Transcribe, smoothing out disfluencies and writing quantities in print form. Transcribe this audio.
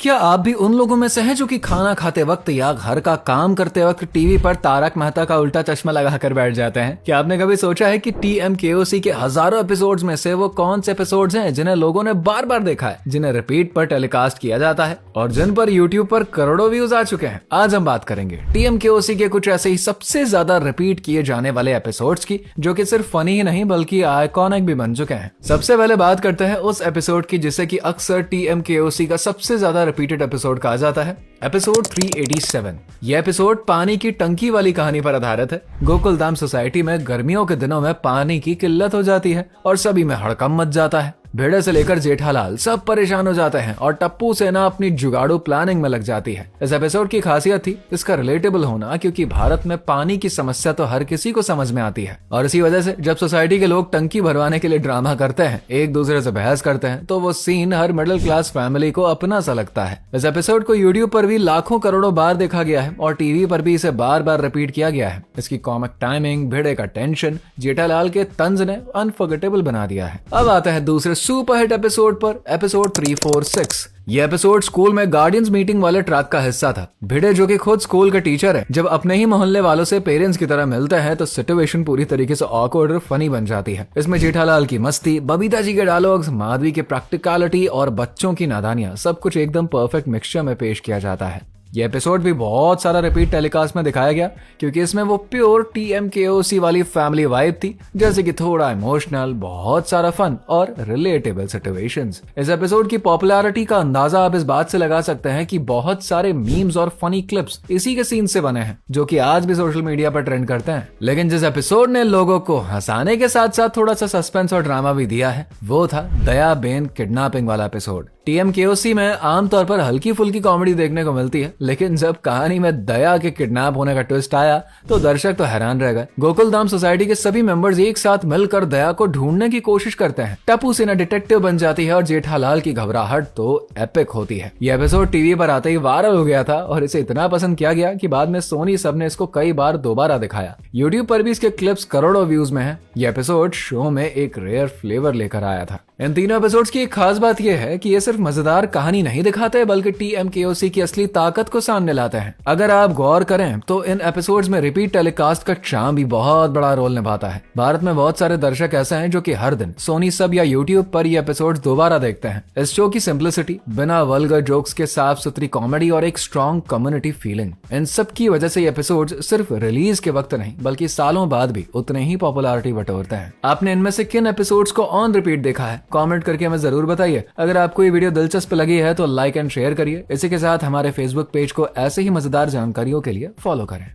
क्या आप भी उन लोगों में से हैं जो कि खाना खाते वक्त या घर का काम करते वक्त टीवी पर तारक मेहता का उल्टा चश्मा लगाकर बैठ जाते हैं? क्या आपने कभी सोचा है कि TMKOC के हजारों एपिसोड्स में से वो कौन से एपिसोड्स हैं जिन्हें लोगों ने बार बार देखा है, जिन्हें रिपीट पर टेलीकास्ट किया जाता है और जिन पर यूट्यूब पर करोड़ों व्यूज आ चुके हैं? आज हम बात करेंगे TMKOC के कुछ ऐसे ही सबसे ज्यादा रिपीट किए जाने वाले एपिसोड्स की, जो कि सिर्फ फनी ही नहीं बल्कि आइकॉनिक भी बन चुके हैं। सबसे पहले बात करते हैं उस एपिसोड की जिसे कि अक्सर TMKOC का सबसे ज्यादा रिपीटेड एपिसोड कहा जाता है, एपिसोड 387। यह एपिसोड पानी की टंकी वाली कहानी पर आधारित है। गोकुलधाम सोसाइटी में गर्मियों के दिनों में पानी की किल्लत हो जाती है और सभी में हड़कंप मच जाता है। भेड़े से लेकर जेठालाल सब परेशान हो जाते हैं और टप्पू सेना अपनी जुगाड़ू प्लानिंग में लग जाती है। इस एपिसोड की खासियत थी इसका रिलेटेबल होना, क्योंकि भारत में पानी की समस्या तो हर किसी को समझ में आती है और इसी वजह से जब सोसाइटी के लोग टंकी भरवाने के लिए ड्रामा करते हैं, एक दूसरे से बहस करते हैं, तो वो सीन हर मिडिल क्लास फैमिली को अपना सा लगता है। इस एपिसोड को यूट्यूब पर भी लाखों करोड़ों बार देखा गया है और टीवी पर भी इसे बार बार रिपीट किया गया है। इसकी कॉमिक टाइमिंग, भेड़े का टेंशन, जेठालाल के तंज ने अनफॉरगेटेबल बना दिया है। अब आता है दूसरे सुपरहिट एपिसोड पर, एपिसोड 346। यह एपिसोड स्कूल में गार्डियंस मीटिंग वाले ट्रैक का हिस्सा था। भिड़े जो कि खुद स्कूल के टीचर है, जब अपने ही मोहल्ले वालों से पेरेंट्स की तरह मिलते हैं तो सिचुएशन पूरी तरीके से ऑकवर्ड और फनी बन जाती है। इसमें जेठालाल की मस्ती, बबीता जी के डायलॉग्स, माधवी की प्रैक्टिकलिटी और बच्चों की नादानियां, सब कुछ एकदम परफेक्ट मिक्सचर में पेश किया जाता है। यह एपिसोड भी बहुत सारा रिपीट टेलीकास्ट में दिखाया गया, क्योंकि इसमें वो प्योर TMKOC वाली फैमिली वाइब थी, जैसे कि थोड़ा इमोशनल, बहुत सारा फन और रिलेटेबल सिचुएशंस। इस एपिसोड की पॉपुलैरिटी का अंदाजा आप इस बात से लगा सकते हैं कि बहुत सारे मीम्स और फनी क्लिप्स इसी के सीन से बने हैं, जो कि आज भी सोशल मीडिया पर ट्रेंड करते हैं। लेकिन जिस एपिसोड ने लोगों को हंसाने के साथ साथ थोड़ा सा सस्पेंस और ड्रामा भी दिया है, वो था दया बेन किडनैपिंग वाला एपिसोड। TMKOC में आमतौर पर हल्की फुल्की कॉमेडी देखने को मिलती है, लेकिन जब कहानी में दया के किडनैप होने का ट्विस्ट आया तो दर्शक तो हैरान रह गए। गोकुलधाम सोसाइटी के सभी मेंबर्स एक साथ मिलकर दया को ढूंढने की कोशिश करते हैं। टप्पू सेना डिटेक्टिव बन जाती है और जेठालाल की घबराहट तो एपिक होती है। यह एपिसोड टीवी पर आते ही वायरल हो गया था और इसे इतना पसंद किया गया कि बाद में सोनी सब ने इसको कई बार दोबारा दिखाया। यूट्यूब पर भी इसके क्लिप्स करोड़ों व्यूज में है। यह एपिसोड शो में एक रेयर फ्लेवर लेकर आया था। इन तीनों एपिसोड्स की एक खास बात यह है कि ये सिर्फ मजेदार कहानी नहीं दिखाते, बल्कि TMKOC की असली ताकत को सामने लाते हैं। अगर आप गौर करें तो इन एपिसोड्स में रिपीट टेलीकास्ट का चार्म भी बहुत बड़ा रोल निभाता है। भारत में बहुत सारे दर्शक ऐसे हैं जो कि हर दिन सोनी सब या यूट्यूब पर ये एपिसोड्स दोबारा देखते हैं। इस शो की सिंप्लिसिटी, बिना वल्गर जोक्स के साफ सुथरी कॉमेडी और एक स्ट्रॉन्ग कम्युनिटी फीलिंग, इन सब की वजह से ये एपिसोड्स सिर्फ रिलीज के वक्त नहीं बल्कि सालों बाद भी उतने ही पॉपुलैरिटी बटोरते हैं। आपने इनमें से किन एपिसोड्स को ऑन रिपीट देखा है? कमेंट करके हमें जरूर बताइए। अगर आपको ये वीडियो दिलचस्प लगी है तो लाइक एंड शेयर करिए। इसी के साथ हमारे फेसबुक पेज को ऐसे ही मजेदार जानकारियों के लिए फॉलो करें।